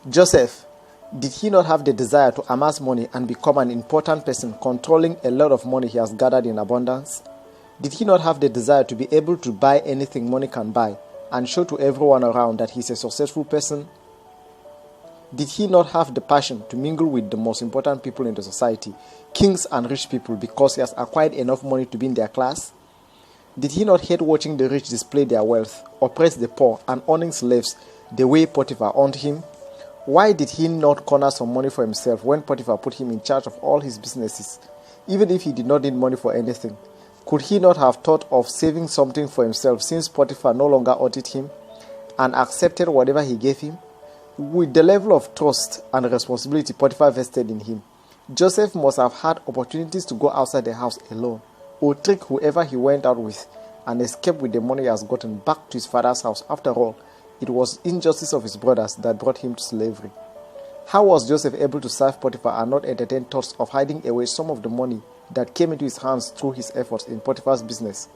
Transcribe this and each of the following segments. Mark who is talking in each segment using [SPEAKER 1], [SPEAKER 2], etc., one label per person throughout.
[SPEAKER 1] Joseph, did he not have the desire to amass money and become an important person, controlling a lot of money he has gathered in abundance? Did he not have the desire to be able to buy anything money can buy and show to everyone around that he's a successful person? Did he not have the passion to mingle with the most important people in the society, kings and rich people, because he has acquired enough money to be in their class? Did he not hate watching the rich display their wealth, oppress the poor, and owning slaves the way Potiphar owned him? Why did he not corner some money for himself when Potiphar put him in charge of all his businesses, even if he did not need money for anything? Could he not have thought of saving something for himself since Potiphar no longer audited him and accepted whatever he gave him? With the level of trust and responsibility Potiphar vested in him, Joseph must have had opportunities to go outside the house alone or trick whoever he went out with and escape with the money he has gotten back to his father's house. After all, it was injustice of his brothers that brought him to slavery. How was Joseph able to serve Potiphar and not entertain thoughts of hiding away some of the money that came into his hands through his efforts in Potiphar's business?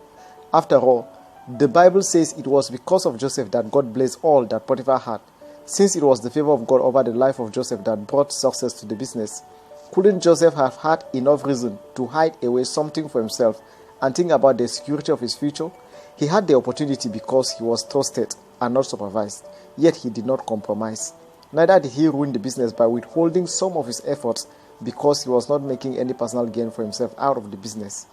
[SPEAKER 1] After all, the Bible says it was because of Joseph that God blessed all that Potiphar had. Since it was the favor of God over the life of Joseph that brought success to the business, couldn't Joseph have had enough reason to hide away something for himself and think about the security of his future? He had the opportunity because he was trusted and not supervised, yet he did not compromise. Neither did he ruin the business by withholding some of his efforts because he was not making any personal gain for himself out of the business.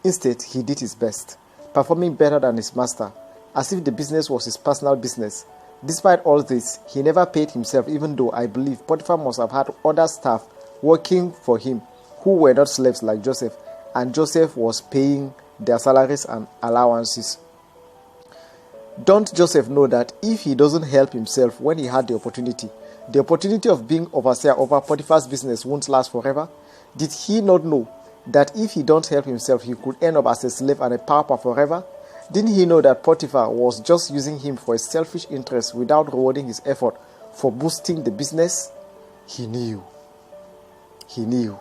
[SPEAKER 1] Instead, he did his best, performing better than his master, as if the business was his personal business. Despite all this, he never paid himself, even though I believe Potiphar must have had other staff working for him who were not slaves like Joseph, and Joseph was paying their salaries and allowances. Don't Joseph know that if he doesn't help himself when he had the opportunity of being overseer over Potiphar's business won't last forever? Did he not know that if he don't help himself, he could end up as a slave and a pauper forever? Didn't he know that Potiphar was just using him for his selfish interest without rewarding his effort for boosting the business? He knew. He knew.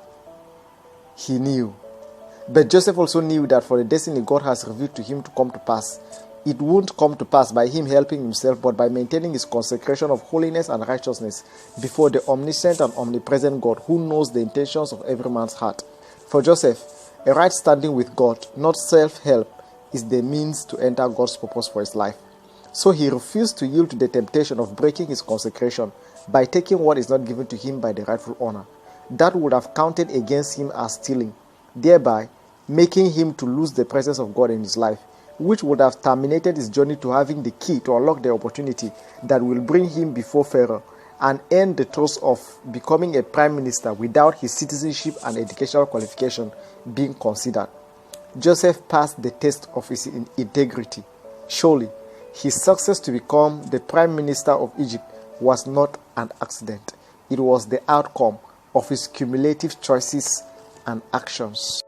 [SPEAKER 1] He knew. But Joseph also knew that for the destiny God has revealed to him to come to pass, it won't come to pass by him helping himself, but by maintaining his consecration of holiness and righteousness before the omniscient and omnipresent God who knows the intentions of every man's heart. For Joseph, a right standing with God, not self-help, is the means to enter God's purpose for his life. So he refused to yield to the temptation of breaking his consecration by taking what is not given to him by the rightful owner. That would have counted against him as stealing, thereby making him to lose the presence of God in his life, which would have terminated his journey to having the key to unlock the opportunity that will bring him before Pharaoh and earn the trust of becoming a prime minister without his citizenship and educational qualification being considered. Joseph passed the test of his integrity. Surely, his success to become the prime minister of Egypt was not an accident. It was the outcome of his cumulative choices and actions.